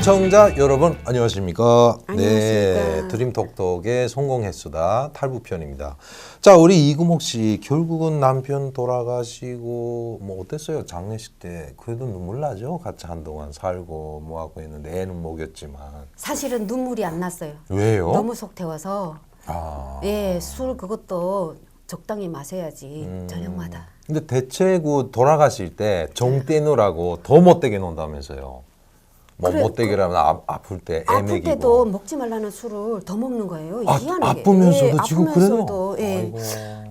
시청자 여러분 안녕하십니까? 안녕하십니까? 드림톡톡의 성공했수다 탈북편입니다. 자, 우리 이금옥 씨 결국은 남편 돌아가시고 뭐 어땠어요? 장례식 때 그래도 눈물 나죠? 같이 한동안 살고 뭐 하고 했는데 애는 먹였지만. 사실은 눈물이 안 났어요. 왜요? 너무 속 태워서. 예, 술 그것도 적당히 마셔야지 저녁마다. 근데 대체 그 돌아가실 때 정 떼느라고 더 못되게 논다면서요? 뭐 그래, 못되게라면 아플 때 애 아플 먹이고. 때도 먹지 말라는 술을 더 먹는 거예요. 희한하게. 아프면서도 예, 지금 아프면서도, 그래요? 예, 아이고.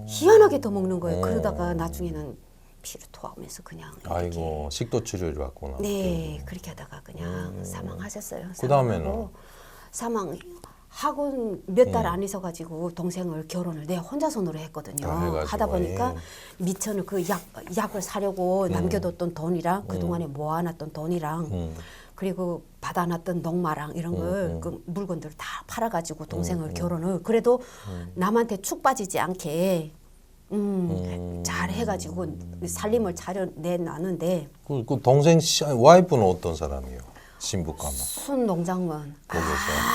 희한하게 더 먹는 거예요. 그러다가 나중에는 피를 토하면서 그냥 이렇게. 아이고, 식도 치료를 받구나. 네, 그렇게 하다가 그냥 사망하셨어요. 그다음에는? 사망하고 몇 달 안 있어가지고 동생을 결혼을 내 혼자 손으로 했거든요. 해가지고, 하다 보니까 미천을 그 약을 사려고 남겨뒀던 돈이랑 그동안에 모아놨던 돈이랑 그리고 받아놨던 농마랑 이런 걸 그 물건들을 다 팔아가지고 동생을 결혼을 그래도 남한테 축 빠지지 않게 잘 해가지고 살림을 차려내놨는데 그 동생 와이프는 어떤 사람이요? 신부가면. 순농장은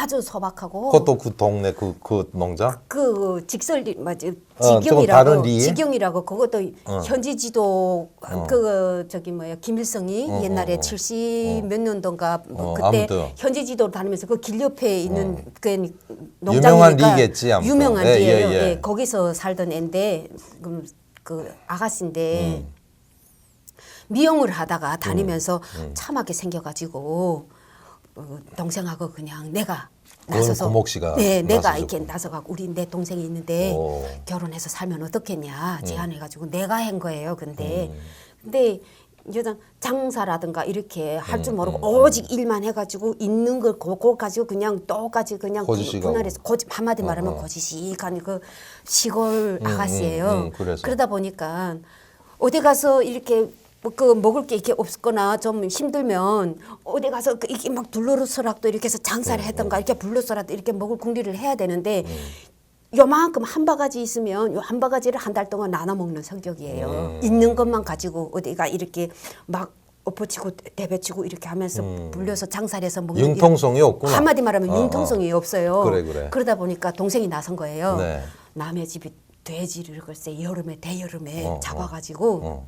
아주 소박하고 그것도 그 동네 그 농장? 그 직설리 뭐지 조금 직경이라고 다른 리? 직경이라고 그것도 현지지도 그 저기 뭐야 김일성이 옛날에 70 몇 년도인가 그때 아무튼. 현지지도를 다니면서 그 길 옆에 있는 그 유명한 농장이니까 리겠지, 아무튼. 유명한 예, 리예요. 예, 예. 예, 거기서 살던 애인데 그 아가씨인데 미용을 하다가 다니면서 참하게 생겨가지고 동생하고 그냥 내가 나서서 금옥 씨가 네, 내가 나서서. 이렇게 나서갖고 우리 내 동생이 있는데 오. 결혼해서 살면 어떻겠냐 제안해가지고 내가 한 거예요. 근데 여자 장사라든가 이렇게 할 줄 모르고 오직 일만 해가지고 있는 걸 그거 가지고 그냥 똑같이 그냥 거지식하고. 분할해서 한마디 말하면 거지식한 그 시골 아가씨예요. 그래서. 그러다 보니까 어디 가서 이렇게 그 먹을 게 이렇게 없거나 좀 힘들면 어디 가서 이렇게 막 둘러서라도 이렇게 해서 장사를 했던가 이렇게 불러서라도 이렇게 먹을 궁리를 해야 되는데 요만큼 한 바가지 있으면 요 한 바가지를 한 달 동안 나눠 먹는 성격이에요. 있는 것만 가지고 어디가 이렇게 막 엎어치고 대배치고 이렇게 하면서 불려서 장사를 해서 먹는 융통성이 없구나. 한마디 말하면 융통성이 없어요. 그래. 그러다 보니까 동생이 나선 거예요. 네. 남의 집이 돼지를 글쎄 대여름에 잡아가지고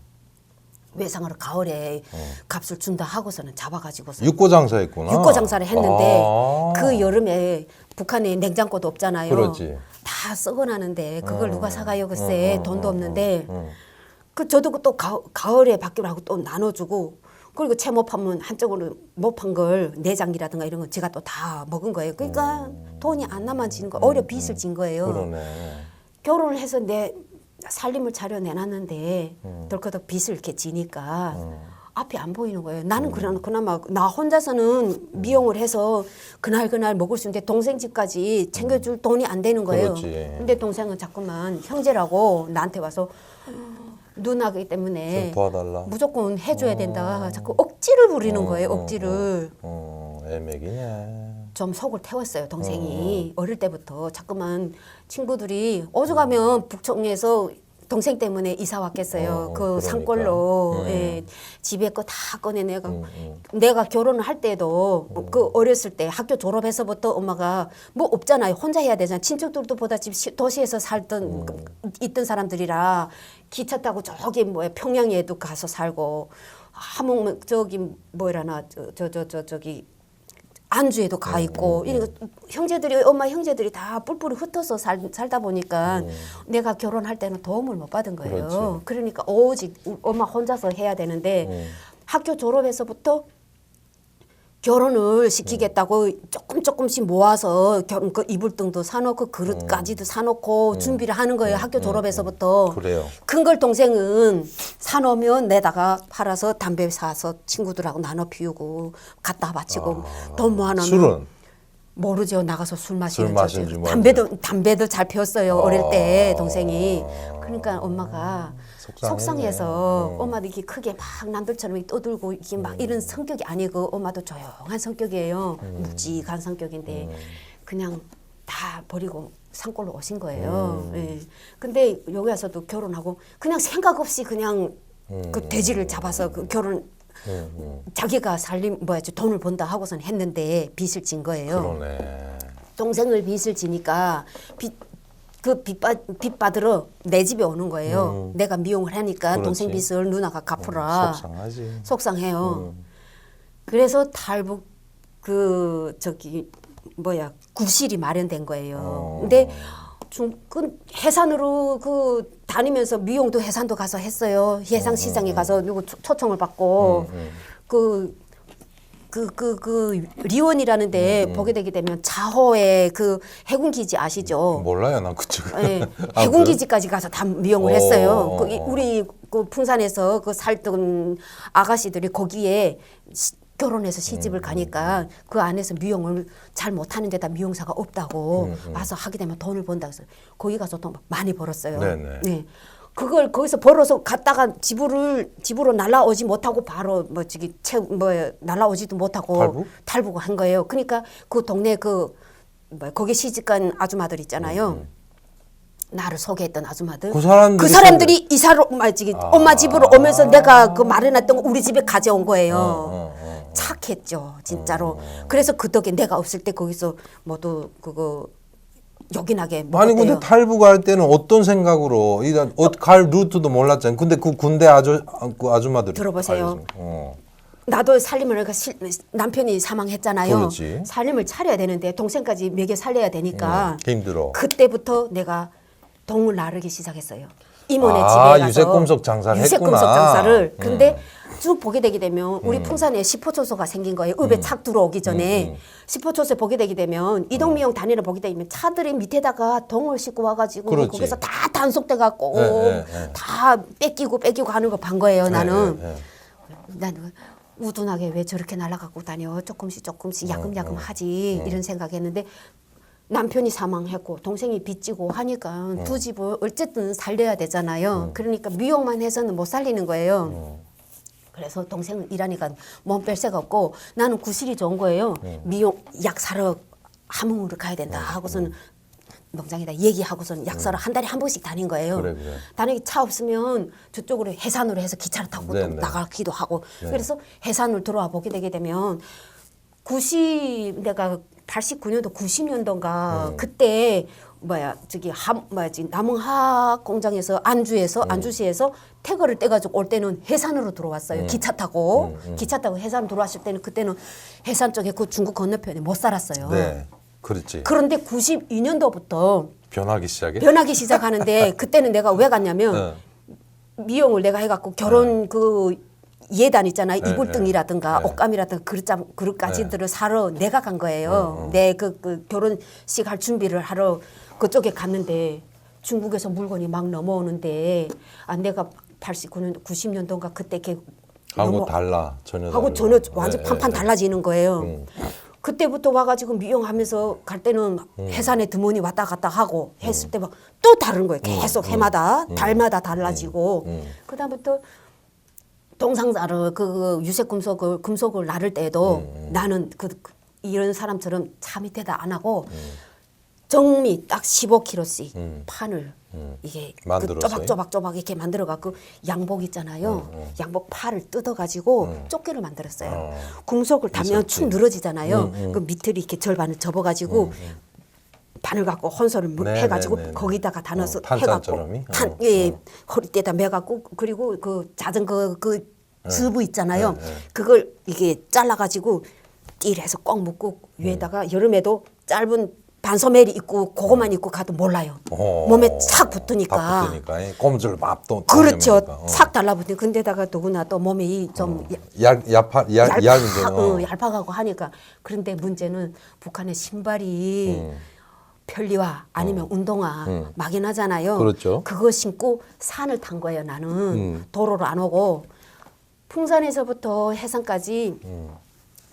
외상으로 가을에 값을 준다 하고서는 잡아가지고서 육고장사했구나. 육고장사를 했는데 아. 그 여름에 북한에 냉장고도 없잖아요. 그렇지. 다 썩어나는데 그걸 누가 사가요 글쎄 돈도 없는데 그 저도 또 가을에 받기로 하고 또 나눠주고 그리고 채 못 파면 한쪽으로 못 판 걸 내장기라든가 이런 거 제가 또 다 먹은 거예요. 그러니까 돈이 안 남아지는 거 오히려 빚을 진 거예요. 그러네. 결혼을 해서 내 살림을 차려내놨는데 덜커덕 빚을 이렇게 지니까 앞이 안 보이는 거예요. 나는 그나마 나 혼자서는 미용을 해서 그날 먹을 수 있는데 동생 집까지 챙겨줄 돈이 안 되는 거예요. 그렇지. 근데 동생은 자꾸만 형제라고 나한테 와서 누나기 때문에 좀 도와달라. 무조건 해줘야 된다. 자꾸 억지를 부리는 거예요. 억지를. 애매기네. 좀 속을 태웠어요. 동생이 어릴 때부터 자꾸만 친구들이 오죽하면 북청에서 동생 때문에 이사 왔겠어요. 그 그러니까. 산골로 예, 집에 거 다 꺼내내가 내가 결혼을 할 때도 그 어렸을 때 학교 졸업해서부터 엄마가 뭐 없잖아요. 혼자 해야 되잖아요. 친척들도 보다 도시에서 살던 있던 사람들이라 기차 타고 저기 뭐야 평양에도 가서 살고 하몽 저기 뭐라나 저기 안주에도 가 있고 엄마 형제들이 다 뿔뿔이 흩어서 살다 보니까 내가 결혼할 때는 도움을 못 받은 거예요. 그렇지. 그러니까 오직 엄마 혼자서 해야 되는데 학교 졸업해서부터 결혼을 시키겠다고 조금씩 모아서 그 이불등도 사놓고 그릇까지도 사놓고 준비를 하는 거예요. 학교 졸업해서부터. 그래요. 큰 걸 동생은 사놓으면 내다가 팔아서 담배 사서 친구들하고 나눠 피우고 갖다 바치고 돈 모아놓으면 술은? 모르죠. 나가서 술 마시는 마시는지 죠 모르죠. 담배도 잘 피웠어요. 어릴 때 동생이. 그러니까 엄마가 속상했네. 속상해서 엄마도 이렇게 크게 막 남들처럼 떠들고 이렇게 막 이런 성격이 아니고 엄마도 조용한 성격이에요. 묵직한 성격인데 그냥 다 버리고 산골로 오신 거예요. 예. 근데 여기 와서도 결혼하고 그냥 생각 없이 그냥 그 돼지를 잡아서 그 결혼 자기가 살림 돈을 번다 하고선 했는데 빚을 진 거예요. 그러네. 동생을 빚을 지니까 빚 받으러 내 집에 오는 거예요. 내가 미용을 하니까 그렇지. 동생 빚을 누나가 갚으라. 속상하지. 속상해요. 그래서 탈북 구실이 마련된 거예요. 근데 해산으로 다니면서 미용도 해산도 가서 했어요. 해상 시장에 가서 누구 초청을 받고 리원이라는 데 보게 되게 되면 자호의 해군 기지 아시죠? 몰라요, 난 그쪽. 네, 해군 기지까지 가서 다 미용을 했어요. 우리 풍산에서 살던 아가씨들이 거기에 결혼해서 시집을 가니까 그 안에서 미용을 잘 못하는 데다 미용사가 없다고 와서 하게 되면 돈을 번다 해서 거기 가서 돈 많이 벌었어요. 네네. 네. 그걸 거기서 벌어서 갔다가 집으로 날라오지 못하고 바로 날라오지도 못하고 탈북을 한 거예요. 그러니까 그 동네 거기 시집간 아줌마들 있잖아요. 나를 소개했던 아줌마들. 그 사람들이 이사로 엄마 집으로 오면서 내가 마련했던 거 우리 집에 가져온 거예요. 착했죠, 진짜로. 그래서 그 덕에 내가 없을 때 거기서 모두 요긴하게 먹었대요. 아니 근데 탈북할 때는 어떤 생각으로 일단 갈 루트도 몰랐잖아요. 근데 그 군대 그 아줌마들이 들어보세요. 나도 살림을 남편이 사망했잖아요. 그렇지. 살림을 차려야 되는데 동생까지 먹여 살려야 되니까 힘들어. 그때부터 내가 동을 나르기 시작했어요. 이모네 집에 가서 유색금속 장사를 유색금속 했구나. 장사를. 근데 쭉 보게 되게 되면 우리 풍산에 시포초소가 생긴 거예요. 읍에 착 들어오기 전에 시포초소에 보게 되게 되면 이동미용 단위를 보게 되면 차들이 밑에다가 동을 싣고 와가지고 그렇지. 거기서 다 단속돼 갖고 네. 다 뺏기고 하는 거 본 거예요. 나는. 네. 나는 우둔하게 왜 저렇게 날아가고 다녀 조금씩 야금야금 하지 이런 생각했는데 남편이 사망했고 동생이 빚지고 하니까 두 집을 어쨌든 살려야 되잖아요. 그러니까 미용만 해서는 못 살리는 거예요. 그래서 동생은 일하니까 몸 뺄 새가 없고 나는 구실이 좋은 거예요. 미용 약 사러 함흥으로 가야 된다 하고서는 농장에다 얘기하고서는 약 사러 한 달에 한 번씩 다닌 거예요. 그래. 다니기 차 없으면 저쪽으로 해산으로 해서 기차를 타고 또 나가기도 하고 그래서 해산을 들어와 보게 되게 되면 내가 89년도 90년도인가 그때 남흥화 공장에서 안주시에서 태거를 떼가지고 올 때는 해산으로 들어왔어요. 기차 타고 해산 들어왔을 때는 그때는 해산 쪽에 그 중국 건너편에 못 살았어요. 네, 그렇지. 그런데 92년도부터 변하기 시작하는데 그때는 내가 왜 갔냐면 미용을 내가 해갖고 결혼 예단 있잖아요. 이불등이라든가 옷감이라든가 그릇가지들을 사러 내가 간 거예요. 내 결혼식 할 준비를 하러 그쪽에 갔는데 중국에서 물건이 막 넘어오는데 내가 89년도 90년도인가 그때 하고 달라 전혀 완전 판판 달라지는 거예요. 그때부터 와가지고 미용하면서 갈 때는 해산에 드문이 왔다 갔다 하고 했을 때 막 또 다른 거예요. 계속 해마다 달마다 달라지고 그다음부터 동상자를 금속을 나를 때도 나는 이런 사람처럼 차 밑에다 안 하고 정미 딱 15kg씩 판을 이게 쪼박쪼박 이렇게 만들어 갖고 양복 있잖아요. 양복 팔을 뜯어 가지고 조끼를 만들었어요. 금속을 달면 축 늘어지잖아요. 그 밑을 이렇게 절반을 접어 가지고 바늘 갖고 혼선을 해가지고 거기다가 단어서 해갖고 허리띠에다 매갖고 그리고 자전거 즈브 있잖아요. 그걸 이게 잘라가지고 띠를 해서 꽉 묶고 위에다가 여름에도 짧은 반소매를 입고 그거만 입고 가도 몰라요. 몸에 착 붙으니까. 꼼줄 밥도 그렇죠. 착 달라붙는. 근데다가 더구나 또 몸이 좀 얇아가고 하니까. 그런데 문제는 북한의 신발이 편리화 아니면 운동화 막연하잖아요. 그렇죠. 그거 신고 산을 탄 거예요. 나는 도로를 안 오고 풍산에서부터 해상까지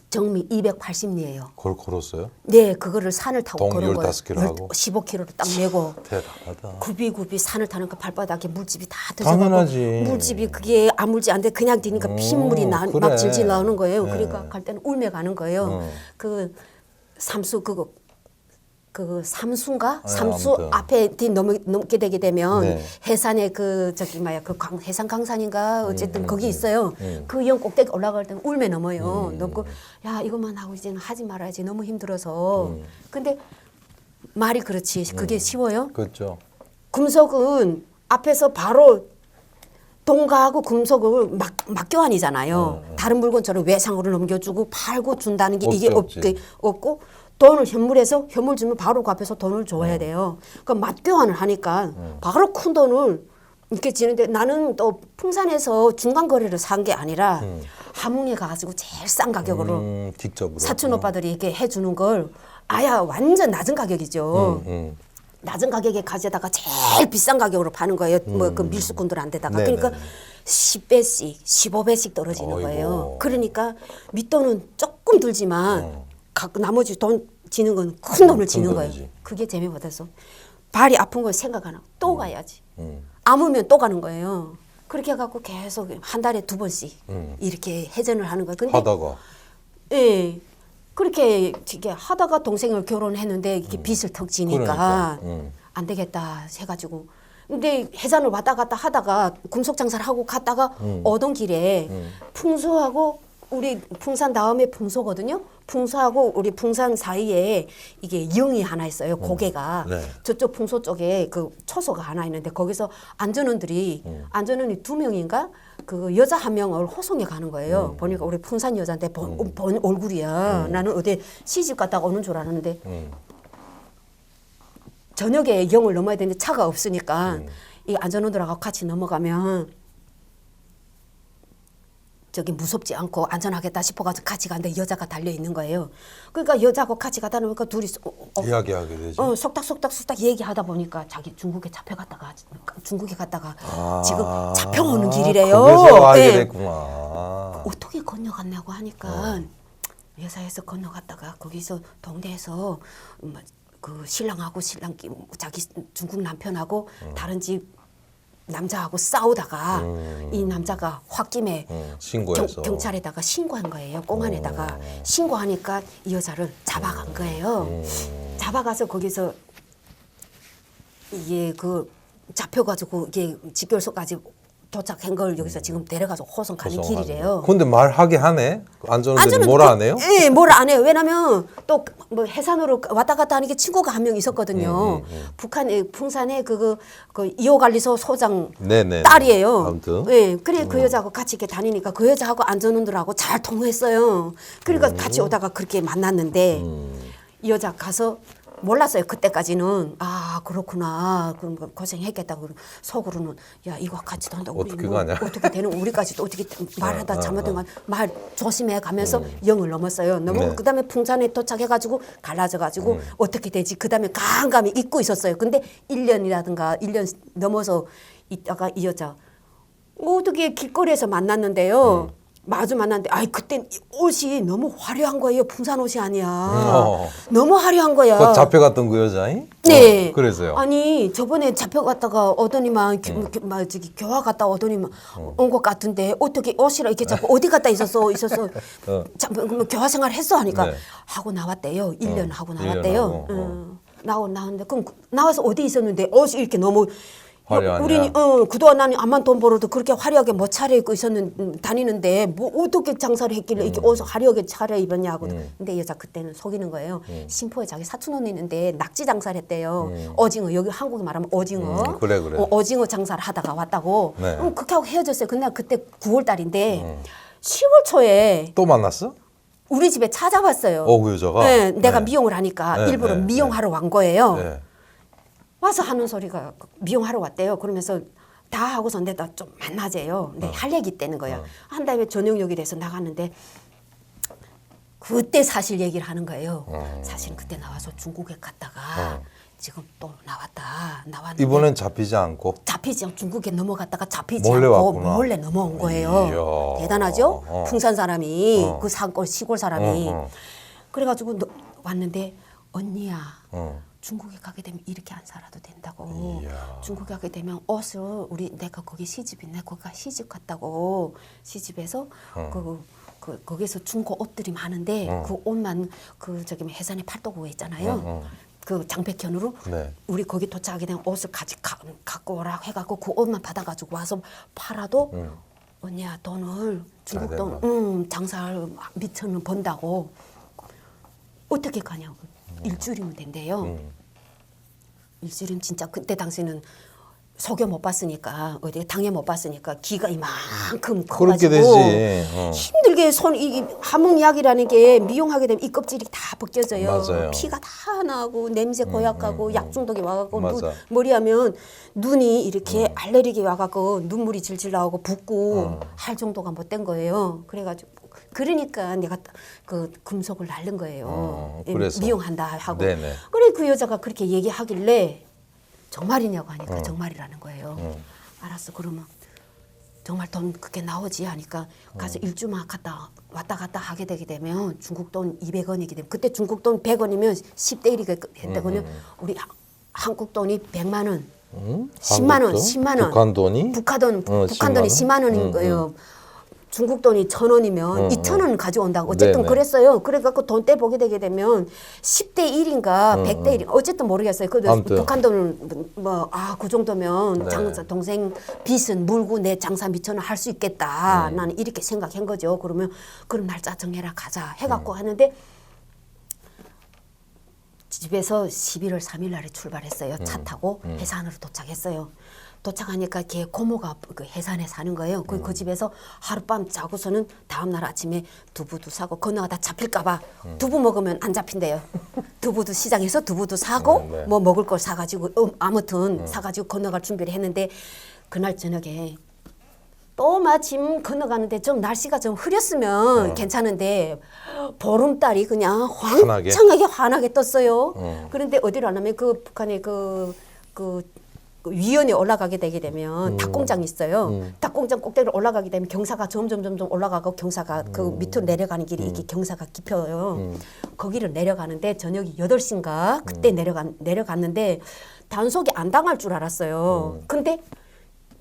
정미 280리예요. 그걸 걸었어요? 네, 그거를 산을 타고 걸은 거예요. 15km 하고 15km를 딱 메고 대단하다. 굽이 산을 타는 그 발바닥에 물집이 다 드셔가고 당연하지. 물집이 그게 아물지 안 돼 그냥 뛰니까 핏물이 막 질질 나오는 거예요. 그러니까 갈 때는 울며 가는 거예요. 그 삼수 그거 그 삼수인가? 아, 삼수 아무튼. 앞에 넘게 되게 되면 네. 해산에 그 저기 뭐야 그 해산 강산인가 어쨌든 거기 있어요. 그 영 꼭대기 올라갈 때는 울며 넘어요. 넘고 야 이것만 하고 이제는 하지 말아야지 너무 힘들어서. 근데 말이 그렇지 그게 쉬워요? 그렇죠. 금속은 앞에서 바로 동가하고 금속을 막교환이잖아요. 다른 물건처럼 외상으로 넘겨주고 팔고 준다는 게 이게 없지. 없고 돈을 현물에서 현물 주면 바로 그 앞에서 돈을 줘야 돼요. 그러니까 맞교환을 하니까 바로 큰 돈을 이렇게 지는데 나는 또 풍산에서 중간 거래를 산 게 아니라 함흥에 가가지고 제일 싼 가격으로 직접으로. 사촌 오빠들이 이렇게 해주는 걸 아야 완전 낮은 가격이죠. 낮은 가격에 가져다가 제일 비싼 가격으로 파는 거예요. 뭐 그 밀수꾼들한테다가. 네네. 그러니까 10배씩, 15배씩 떨어지는 어이구. 거예요. 그러니까 밑돈은 조금 들지만 나머지 돈 지는 건 큰 돈을 지는 거예요. 돈이지. 그게 재미받아서 발이 아픈 걸 생각 안 하고 또 가야지. 아무면 또 가는 거예요. 그렇게 해갖고 계속 한 달에 2번씩 이렇게 회전을 하는 거예요. 근데 하다가. 예. 그렇게 이게 하다가 동생을 결혼했는데 이게 빚을 턱 지니까 그러니까, 안 되겠다 해가지고 근데 해산을 왔다 갔다 하다가 금속 장사를 하고 갔다가 오던 길에 풍수하고 우리 풍산 다음에 풍소거든요. 풍소하고 우리 풍산 사이에 이게 영이 하나 있어요. 고개가 네. 저쪽 풍소 쪽에 그 초소가 하나 있는데 거기서 안전원들이 안전원이 2명인가 그 여자 1명을 호송해 가는 거예요. 보니까 우리 풍산 여자인데 본 얼굴이야. 나는 어디 시집 갔다가 오는 줄 알았는데 저녁에 영을 넘어야 되는데 차가 없으니까 이 안전원들하고 같이 넘어가면 저기 무섭지 않고 안전하겠다 싶어가지고 같이 가는데 여자가 달려 있는 거예요. 그러니까 여자하고 같이 가다 보니까 둘이 이야기하게 되죠. 속닥속닥 얘기하다 보니까 자기 중국에 갔다가 지금 잡혀오는 길이래요. 거기서 알게 네. 됐구나. 어떻게 건너갔냐고 하니까 회사에서 건너갔다가 거기서 동네에서 그 신랑하고 신랑끼 자기 중국 남편하고 다른 집 남자하고 싸우다가 이 남자가 홧김에 신고해서. 경찰에다가 신고한 거예요. 공안에다가 신고하니까 이 여자를 잡아간 거예요. 잡아가서 거기서 이게 그 잡혀가지고 이게 집결소까지 도착한 걸 여기서 지금 데려가서 호송 가는 길이래요. 근데 말하게 하네. 안전원들이 뭐라 안 해요? 예, 뭐라 안 해요. 왜냐면 또 뭐 해산으로 왔다 갔다 하는 게 친구가 한 명 있었거든요. 북한 풍산에 그 2호 관리소 소장 네네. 딸이에요. 아무튼. 예, 그래 그 여자하고 같이 이렇게 다니니까 그 여자하고 안전원들하고 잘 통했어요. 그러니까 같이 오다가 그렇게 만났는데 이 여자 가서 몰랐어요. 그때까지는 아 그렇구나. 그럼 고생했겠다고 속으로는 야 이거 같이 한다. 우리 어떻게 가냐? 어떻게 되는 우리까지도 어떻게 말하다 잘못된 말 조심해 가면서 영을 넘었어요. 넘어 네. 그다음에 풍산에 도착해가지고 갈라져가지고 어떻게 되지? 그다음에 깜깜이 잊고 있었어요. 근데 1년 넘어서 있다가 이 여자 어떻게 길거리에서 만났는데요. 마주 만났는데 아이 그땐 옷이 너무 화려한 거예요. 풍산 옷이 아니야. 너무 화려한 거야. 그 잡혀갔던 그 여자인? 네. 그래서요. 아니 저번에 잡혀갔다가 오더니만 저기 교화 갔다 오더니만 온 것 같은데 어떻게 옷이라 이렇게 잡고 어디 갔다 있었어 그럼 교화 생활 했어 하니까 네. 하고 나왔대요. 1년 하고 1년 나왔대요. 하고, 나왔는데 그럼 나와서 어디 있었는데 옷이 이렇게 너무 화려하냐? 우리 그동안 나는 암만 돈 벌어도 그렇게 화려하게 못 차려입고 다니는데 뭐 어떻게 장사를 했길래 이렇게 옷을 화려하게 차려입었냐고. 근데 여자 그때는 속이는 거예요. 신포에 자기 사촌 언니 있는데 낙지 장사를 했대요. 오징어 여기 한국에 말하면 오징어. 그래. 오징어 장사를 하다가 왔다고. 네. 그렇게 하고 헤어졌어요. 근데 그때 9월 달인데 10월 초에 또 만났어? 우리 집에 찾아왔어요. 그 여자가? 네, 내가 네. 미용을 하니까 네, 일부러 네, 미용하러 온 거예요. 네. 와서 하는 소리가 미용하러 왔대요. 그러면서 다 하고서 내가 좀 만나재요. 근데 할 얘기 있다는 거야. 한 다음에 저녁역이 돼서 나갔는데 그때 사실 얘기를 하는 거예요. 사실 그때 나와서 중국에 갔다가 지금 또 나왔는데 이번엔 잡히지 않고. 잡히지 않고 중국에 넘어갔다가 잡히지 몰래 않고 왔구나. 몰래 넘어온 거예요. 이야. 대단하죠? 풍산 사람이 그 산골 시골 사람이 그래가지고 왔는데 언니야 중국에 가게 되면 이렇게 안 살아도 된다고. 이야. 중국에 가게 되면 옷을 내가 거기 시집이네. 거기가 시집 갔다고. 시집에서 거기서 중고 옷들이 많은데 그 옷만 그 저기 해산의 팔도구에 있잖아요. 그 장백현으로 네. 우리 거기 도착하게 되면 옷을 갖고 오라 해갖고 그 옷만 받아가지고 와서 팔아도 언니야 돈을 중국 잘 돈 장사를 미천은 번다고 어떻게 가냐고 일주일이면 된대요. 일주일이면 진짜 그때 당시는 속여 못 봤으니까 어디 당해 못 봤으니까 기가 이만큼 그렇게 커가지고 되지. 힘들게 이 함흥약이라는 게 미용하게 되면 이 껍질이 다 벗겨져요. 맞아요. 피가 다 나고 냄새 고약하고 약 중독이 와갖고 맞아. 머리하면 눈이 이렇게 알레르기 와갖고 눈물이 질질 나오고 붓고 할 정도가 못 된 거예요. 그래가지고 그러니까 내가 그 금속을 날른 거예요. 그래서. 미용한다 하고. 네네. 그래 그 여자가 그렇게 얘기하길래 정말이냐고 하니까 정말이라는 거예요. 알았어 그러면 정말 돈 그렇게 나오지 하니까 가서 일주만 왔다 갔다 하게 되게 되면 중국 돈 200원이게 되면 그때 중국 돈 100원이면 10대 1이 했다고요. 우리 한국 돈이 100만 원, 10만 원, 10만 원. 북한 돈이? 북한 돈이 10만 원인 거예요. 중국 돈이 1,000원이면 2,000원 가져온다고 어쨌든 네네. 그랬어요. 그래갖고 돈 떼보게 되게 되면 10대 1인가 100대 1인 어쨌든 모르겠어요. 그 아무튼. 북한 돈을 그 정도면 네. 장사 동생 빚은 물고 내 장사 미천을 할 수 있겠다. 나는 이렇게 생각한 거죠. 그러면 그럼 날짜 정해라 가자 해갖고 하는데 집에서 11월 3일 날에 출발했어요. 차 타고 해산으로 도착했어요. 도착하니까 걔 고모가 그 해산에 사는 거예요. 그 집에서 하룻밤 자고서는 다음날 아침에 두부도 사고 건너가다 잡힐까봐 두부 먹으면 안 잡힌대요. 두부도 시장에서 두부도 사고 네. 뭐 먹을 걸 사가지고 아무튼 사가지고 건너갈 준비를 했는데 그날 저녁에 또 마침 건너가는데 좀 날씨가 좀 흐렸으면 괜찮은데 보름달이 그냥 환하게? 황창하게 환하게 떴어요. 그런데 어디로 안 하면 그 북한의 그 위원에 올라가게 되게 되면 닭공장이 있어요. 닭공장 꼭대기로 올라가게 되면 경사가 점점 올라가고 경사가 그 밑으로 내려가는 길이 이게 경사가 깊어요. 거기를 내려가는데 저녁 8시인가 그때 내려갔는데 단속이 안 당할 줄 알았어요. 근데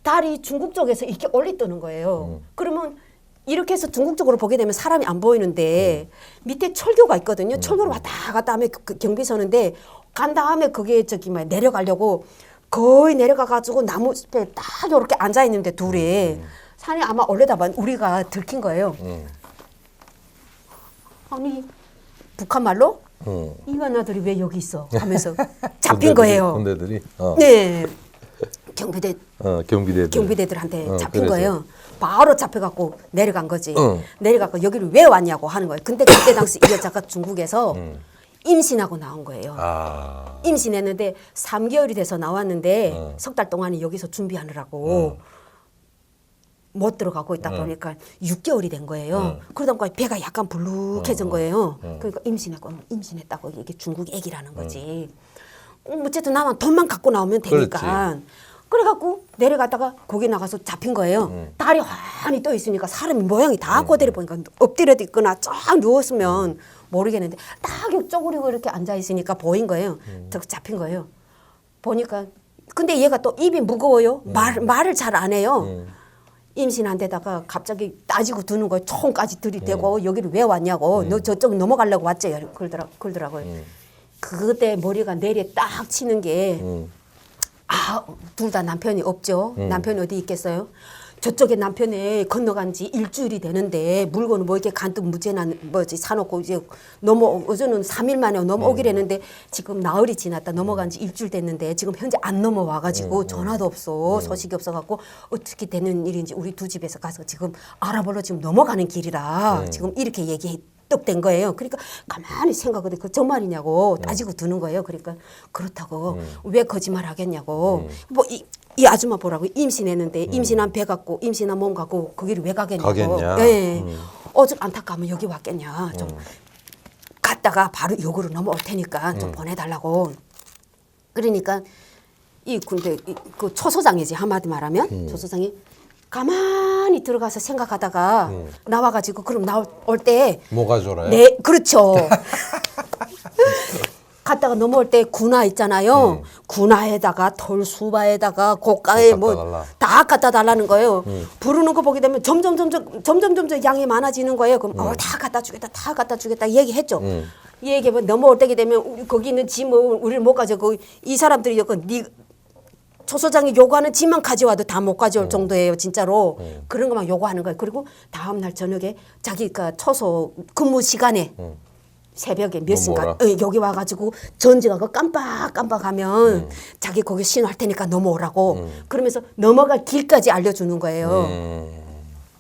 달이 중국 쪽에서 이렇게 올리 뜨는 거예요. 그러면 이렇게 해서 중국 쪽으로 보게 되면 사람이 안 보이는데 밑에 철교가 있거든요. 철교를 왔다 갔다 하면 그 경비 서는데 간 다음에 그게 내려가려고 거의 내려가가지고 나무숲에 딱 이렇게 앉아 있는데 둘이 산에 아마 올려다봐 우리가 들킨 거예요. 아니 북한 말로 이관아들이 왜 여기 있어 하면서 잡힌 거예요. 군대들이. 네. 경비대들. 경비대들한테 잡힌 그래서. 거예요. 바로 잡혀갖고 내려간 거지. 내려갖고 여기를 왜 왔냐고 하는 거예요. 근데 그때 당시 이 여자가 중국에서 임신하고 나온 거예요. 아. 임신했는데 3개월이 돼서 나왔는데 석 달 동안 여기서 준비하느라고 못 들어가고 있다 보니까 6개월이 된 거예요. 그러다 보니까 배가 약간 불룩해진 거예요. 그러니까 임신했다고 이게 중국 애기라는 거지. 어쨌든 나만 돈만 갖고 나오면 되니까. 그렇지. 그래갖고 내려갔다가 거기 나가서 잡힌 거예요. 달이 환히 떠 있으니까 사람이 모양이 다 고대로 보니까 엎드려 있거나 쫙 누웠으면 모르겠는데 딱 쪼그리고 이렇게 앉아 있으니까 보인 거예요. 잡힌 거예요. 보니까 근데 얘가 또 입이 무거워요. 말을 잘 안 해요. 임신한 데다가 갑자기 따지고 드는 거예요. 총까지 들이대고 여기를 왜 왔냐고. 너 저쪽 넘어가려고 왔지. 그러더라고요. 그때 머리가 내리에 딱 치는 게 둘 다 남편이 없죠. 남편이 어디 있겠어요? 저쪽에 남편이 건너간 지 일주일이 되는데 물건을 뭐 이렇게 간뜩 무제나 뭐지 사놓고 이제 어제는 3일 만에 넘어오기로 했는데 지금 나흘이 지났다 넘어간 지 일주일 됐는데 지금 현재 안 넘어와가지고 전화도 없어 소식이 없어갖고 어떻게 되는 일인지 우리 두 집에서 가서 지금 알아보러 지금 넘어가는 길이라 지금 이렇게 얘기해. 된 거예요. 그러니까 가만히 생각하는데 그 정말이냐고 따지고 드는 거예요. 그러니까 그렇다고 왜 거짓말 하겠냐고. 뭐 이 아줌마 보라고 임신했는데 임신한 배 갖고 임신한 몸 갖고 거기를 왜 가겠냐고. 가겠냐. 네. 오죽 안타까우면 여기 왔겠냐. 좀 갔다가 바로 역으로 넘어올 테니까 좀 보내달라고. 그러니까 근데 그 초소장이지 한마디 말하면 초소장이 가만히 들어가서 생각하다가 나와가지고 그럼 나올 때 뭐가 좋아요? 네, 그렇죠. 갔다가 넘어올 때 군화 있잖아요. 군화에다가 털수바에다가 고가에 뭐 다 갖다 달라는 거예요. 부르는 거 보게 되면 점점 양이 많아지는 거예요. 그럼 다 갖다 주겠다 얘기했죠. 이 얘기해 넘어올 때게 되면 우리 거기 있는 짐을 우리를 못 가져. 이 사람들이 여건 조 소장이 요구하는 짐만 가져와도 다 못 가져올 정도예요, 진짜로. 그런 것만 요구하는 거예요. 그리고 다음 날 저녁에 자기가 초소 근무 시간에 새벽에 몇 시간 여기 와가지고 전지가 깜빡깜빡하면 자기 거기 신호할 테니까 넘어오라고 그러면서 넘어갈 길까지 알려주는 거예요.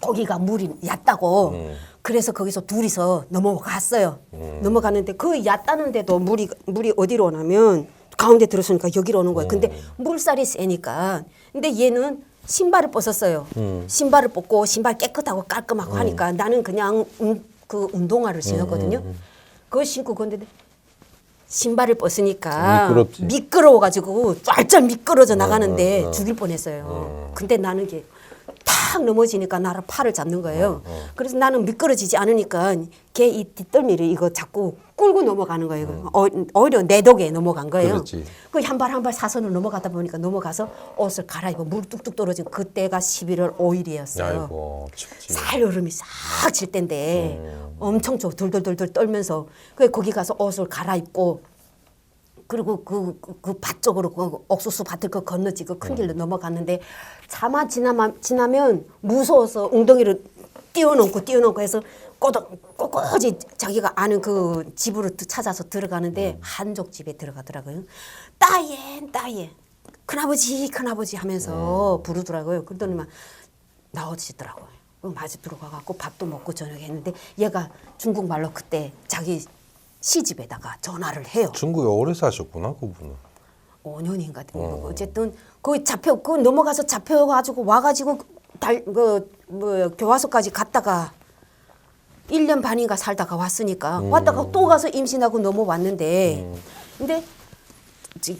거기가 물이 얕다고. 그래서 거기서 둘이서 넘어갔어요. 넘어갔는데 그 얕다는데도 물이 어디로 오냐면 가운데 들어서니까 여기로 오는 거예요. 근데 물살이 세니까. 근데 얘는 신발을 벗었어요. 신발을 벗고 신발 깨끗하고 깔끔하고 하니까 나는 그냥 그 운동화를 신었거든요. 그걸 신고 건데 신발을 벗으니까 미끄럽지. 미끄러워가지고 짤짤 미끄러져 나가는데 죽일 뻔했어요. 근데 나는 이게 탁 넘어지니까 나를 팔을 잡는 거예요. 그래서 나는 미끄러지지 않으니까 걔 이 뒷덜미를 이거 자꾸 끌고 넘어가는 거예요. 오히려 내 덕에 넘어간 거예요. 그렇지. 그 한 발 한 발 사선을 넘어가다 보니까 넘어가서 옷을 갈아입고 물 뚝뚝 떨어진 그때가 11월 5일이었어요. 아이고 춥지. 살얼음이 싹 칠 때인데 엄청 돌돌돌돌 떨면서 거기 가서 옷을 갈아입고 그리고 그 밭 쪽으로 그 옥수수 밭을 그 건너지 그 큰 길로 넘어갔는데 차만 지나면 무서워서 웅덩이를 뛰어넘고 해서 꼬꼬지 자기가 아는 그 집으로 찾아서 들어가는데 한족 집에 들어가더라고요. 따예 큰아버지 하면서 부르더라고요. 그러더니만 나오시더라고요. 마주 들어가갖고 밥도 먹고 저녁에 했는데 얘가 중국말로 그때 자기 시집에다가 전화를 해요. 중국에 오래 사셨구나 그분은. 5년인가 어쨌든 거기 그 넘어가서 잡혀가지고 와가지고 교화소까지 갔다가 1년 반인가 살다가 왔으니까 왔다가 또 가서 임신하고 넘어왔는데 근데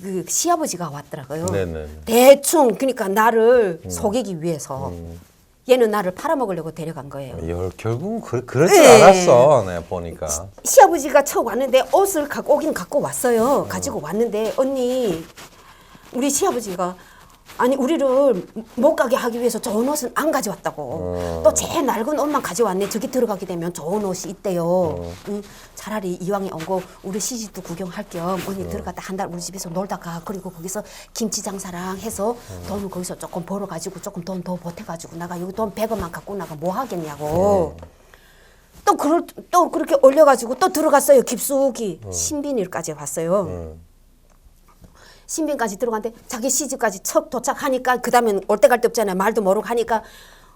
그 시아버지가 왔더라고요. 네네. 대충 그러니까 나를 속이기 위해서 얘는 나를 팔아먹으려고 데려간 거예요. 결국은 그럴 줄 알았어. 내가 보니까. 시아버지가 처음 왔는데 옷을 갖고 오긴 갖고 왔어요. 가지고 왔는데 언니 우리 시아버지가 아니 우리를 못 가게 하기 위해서 좋은 옷은 안 가져왔다고. 또 제일 낡은 옷만 가져왔네. 저기 들어가게 되면 좋은 옷이 있대요. 차라리 이왕에 온 거 우리 시집도 구경할 겸 언니 들어갔다 한 달 우리 집에서 놀다가 그리고 거기서 김치 장사랑 해서 돈을 거기서 조금 벌어가지고 조금 돈 더 보태가지고 나가 여기 돈 100원만 갖고 나가 뭐 하겠냐고. 또 그렇게 올려가지고 또 들어갔어요. 깊숙이 신빈일까지 왔어요. 신빈까지 들어갔는데 자기 시집까지 척 도착하니까 그 다음엔 올 때 갈 데 없잖아요. 말도 모르고 하니까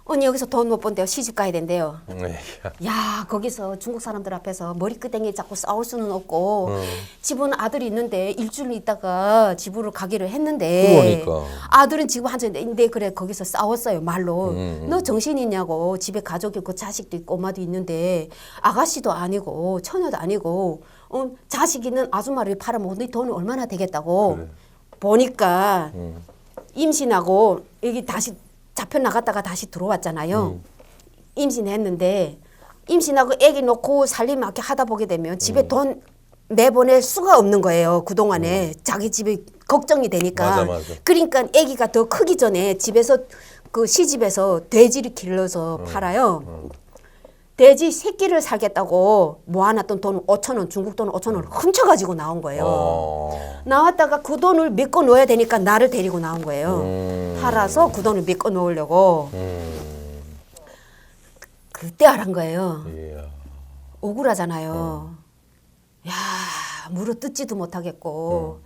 언니 여기서 돈 못 번대요. 시집 가야 된대요. 야 거기서 중국 사람들 앞에서 머리끄댕이 잡고 싸울 수는 없고 집은 아들이 있는데 일주일 있다가 집으로 가기로 했는데 그러니까. 아들은 지금 한전인데 그래 거기서 싸웠어요. 말로 너 정신 있냐고 집에 가족이 있고 자식도 있고 엄마도 있는데 아가씨도 아니고 처녀도 아니고 자식 있는 아줌마를 팔아먹고 네 돈이 얼마나 되겠다고. 그래. 보니까 임신하고 여기 다시 잡혀 나갔다가 다시 들어왔잖아요. 임신했는데 임신하고 아기 놓고 살림 이렇게 하다 보게 되면 집에 돈 내보낼 수가 없는 거예요. 그동안에 자기 집이 걱정이 되니까. 맞아. 그러니까 아기가 더 크기 전에 집에서 그 시집에서 돼지를 길러서 팔아요. 돼지 새끼를 살겠다고 모아놨던 돈 5,000원, 중국 돈 5,000원을 훔쳐가지고 나온 거예요. 나왔다가 그 돈을 메꿔 놓아야 되니까 나를 데리고 나온 거예요. 팔아서 그 돈을 메꿔 놓으려고. 그때 알은 거예요. 억울하잖아요. 야, 물어 뜯지도 못하겠고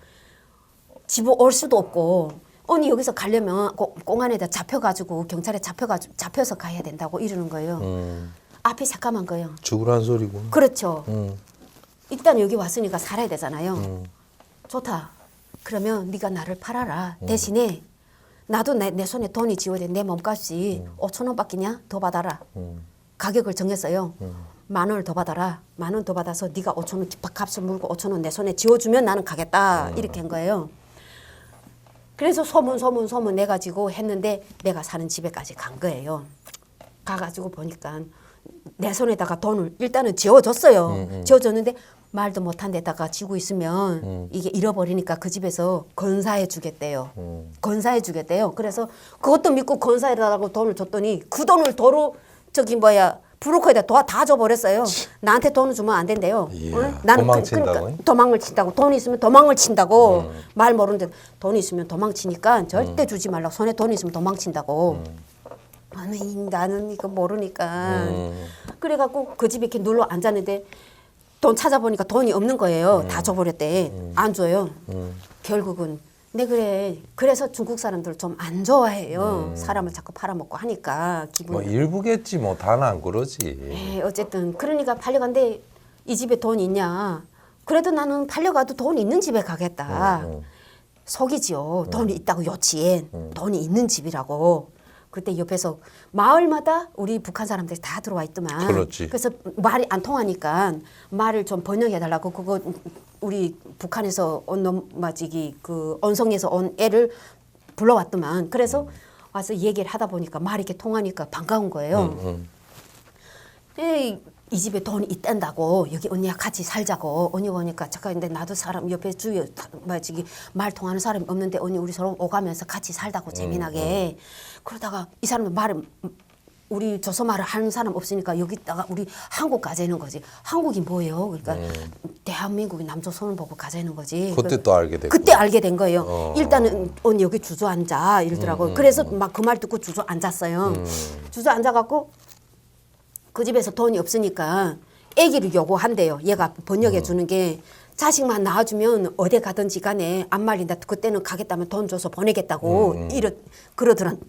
집에 올 수도 없고 언니 여기서 가려면 공안에다 잡혀가지고 경찰에 잡혀서 가야 된다고 이러는 거예요. 앞이 새까만 거예요. 죽으란 소리구나. 그렇죠. 일단 여기 왔으니까 살아야 되잖아요. 좋다. 그러면 네가 나를 팔아라. 대신에 나도 내 손에 돈이 지워야 돼. 내 몸값이 5,000원밖이냐? 더 받아라. 가격을 정했어요. 10,000원을 더 받아라. 10,000원 더 받아서 네가 5,000원 집값을 물고 5,000원 내 손에 지워주면 나는 가겠다. 이렇게 한 거예요. 그래서 소문 내가지고 했는데 내가 사는 집에까지 간 거예요. 가가지고 보니까 내 손에다가 돈을 일단은 지워줬어요. 지워줬는데 말도 못한 데다가 쥐고 있으면 이게 잃어버리니까 그 집에서 건사해 주겠대요. 건사해 주겠대요. 그래서 그것도 믿고 건사해달라고 돈을 줬더니 그 돈을 도로 브로커에다 다 줘버렸어요. 나한테 돈을 주면 안 된대요. 이야, 응? 나는 도망친다고요? 그러니까 도망을 친다고. 돈이 있으면 도망을 친다고. 말 모르는데 돈이 있으면 도망치니까 절대 주지 말라고. 손에 돈이 있으면 도망친다고. 아니 나는 이거 모르니까. 그래갖고 그 집에 이렇게 눌러 앉았는데 돈 찾아보니까 돈이 없는 거예요. 다 줘버렸대. 안 줘요. 결국은. 네 그래. 그래서 중국 사람들 좀 안 좋아해요. 사람을 자꾸 팔아먹고 하니까 기분이. 뭐 일부겠지 뭐 다는 안 그러지. 어쨌든 그러니까 팔려간데 이 집에 돈 있냐. 그래도 나는 팔려가도 돈 있는 집에 가겠다. 속이지요. 돈이 있다고 요치엔. 돈이 있는 집이라고. 그때 옆에서 마을마다 우리 북한 사람들이 다 들어와 있더만. 그렇지. 그래서 말이 안 통하니까 말을 좀 번역해달라고 그거 우리 북한에서 온 놈 마지기 그 언성에서 온 애를 불러왔더만. 그래서 와서 얘기를 하다 보니까 말이 이렇게 통하니까 반가운 거예요. 이 집에 돈이 있단다고 여기 언니가 같이 살자고. 언니 오니까 잠깐 근데 나도 사람 옆에 주위에 말 통하는 사람이 없는데 언니 우리 서로 오가면서 같이 살다고 재미나게. 그러다가 이 사람은 말을 우리 조서 말을 하는 사람 없으니까 여기다가 우리 한국 가자는 거지. 한국이 뭐예요? 그러니까 대한민국이 남조선을 보고 가자는 거지. 그때 또 알게 됐고. 그때 알게 된 거예요. 일단은 언니 여기 주저앉아 이러더라고요. 그래서 막 그 말 듣고 주저앉았어요. 주저앉아갖고 그 집에서 돈이 없으니까 아기를 요구한대요. 얘가 번역해 주는 게 자식만 낳아주면 어디 가든지 간에 안 말린다. 그때는 가겠다면 돈 줘서 보내겠다고 그러더란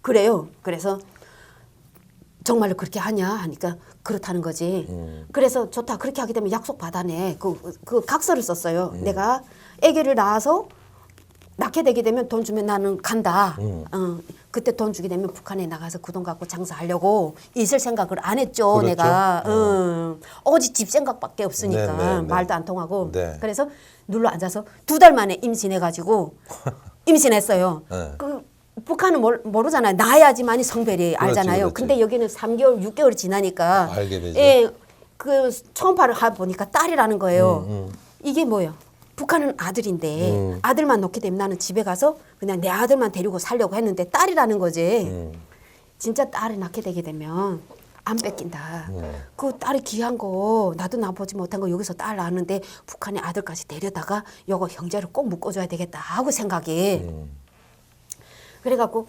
그래요. 그래서 정말로 그렇게 하냐 하니까 그렇다는 거지. 그래서 좋다. 그렇게 하게 되면 약속 받아내. 그 각서를 썼어요. 내가 아기를 낳아서 낳게 되게 되면 돈 주면 나는 간다. 그때 돈 주게 되면 북한에 나가서 그 돈 갖고 장사하려고 있을 생각을 안 했죠. 그렇죠. 내가. 오직 집 생각밖에 없으니까 네. 말도 안 통하고. 네. 그래서 눌러 앉아서 2달 만에 임신해가지고 임신했어요. 네. 그 북한은 모르잖아요. 낳아야지만이 성별이 알잖아요. 그렇지. 근데 여기는 3개월, 6개월이 지나니까 알게 되죠. 예, 그 초음파를 보니까 딸이라는 거예요. 이게 뭐예요? 북한은 아들인데 아들만 놓게 되면 나는 집에 가서 그냥 내 아들만 데리고 살려고 했는데 딸이라는 거지. 진짜 딸을 낳게 되게 되면 안 뺏긴다. 그 딸이 귀한 거 나도 낳아보지 못한 거 여기서 딸 낳았는데 북한의 아들까지 데려다가 요거 형제를 꼭 묶어줘야 되겠다 하고 생각이. 그래갖고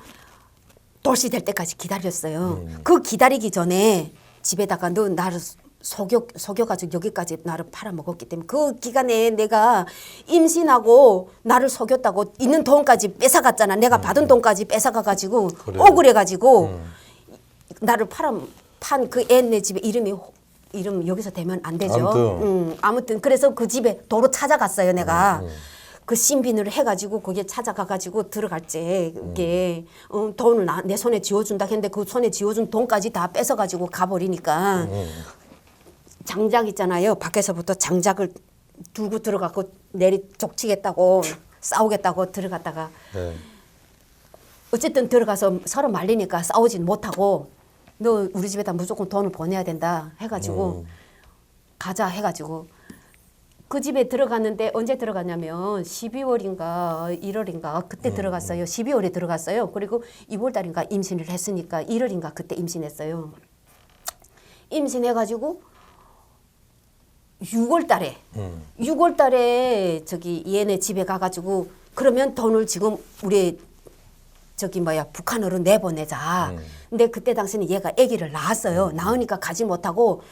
돌시 될 때까지 기다렸어요. 그 기다리기 전에 집에다가 너 나를 속여가지고 여기까지 나를 팔아먹었기 때문에 그 기간에 내가 임신하고 나를 속였다고 있는 돈까지 뺏어갔잖아. 내가 받은 돈까지 뺏어가가지고 그래. 억울해가지고 나를 판 그 애네 집에 이름 여기서 대면 안 되죠. 아무튼 그래서 그 집에 도로 찾아갔어요. 내가. 그 신비를 해가지고 거기에 찾아가가지고 들어갈 때 이게 돈을 내 손에 쥐어준다 했는데 그 손에 쥐어준 돈까지 다 뺏어가지고 가버리니까 장작 있잖아요. 밖에서부터 장작을 들고 들어가고 족치겠다고 싸우겠다고 들어갔다가 네. 어쨌든 들어가서 서로 말리니까 싸우진 못하고 너 우리 집에다 무조건 돈을 보내야 된다 해가지고 가자 해가지고 그 집에 들어갔는데 언제 들어갔냐면 12월인가 1월인가 그때 들어갔어요. 12월에 들어갔어요. 그리고 2월 달인가 임신을 했으니까 1월인가 그때 임신했어요. 임신해가지고 6월 달에 저기 얘네 집에 가가지고 그러면 돈을 지금 우리 북한으로 내보내자. 근데 그때 당시는 얘가 아기를 낳았어요. 낳으니까 가지 못하고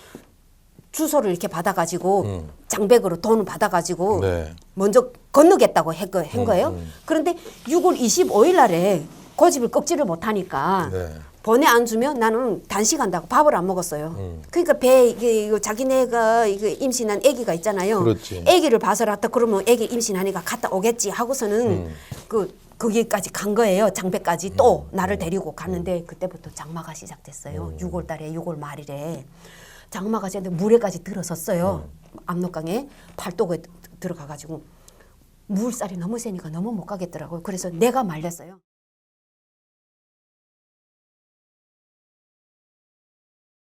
주소를 이렇게 받아가지고 장백으로 돈을 받아가지고 네. 먼저 건너겠다고 한 거예요. 그런데 6월 25일 날에 고집을 꺾지를 못하니까 네. 보내 안 주면 나는 단식한다고 밥을 안 먹었어요. 그러니까 이거 자기네가 이거 임신한 아기가 있잖아요. 그렇지. 아기를 봐서 왔다 그러면 아기 임신하니까 갔다 오겠지 하고서는 거기까지 간 거예요. 장배까지 또 나를 데리고 갔는데 그때부터 장마가 시작됐어요. 6월 달에 6월 말일에. 장마가 시작했는데 물에까지 들어섰어요. 압록강에 팔도에 들어가가지고 물살이 너무 세니까 너무 못 가겠더라고요. 그래서 내가 말렸어요.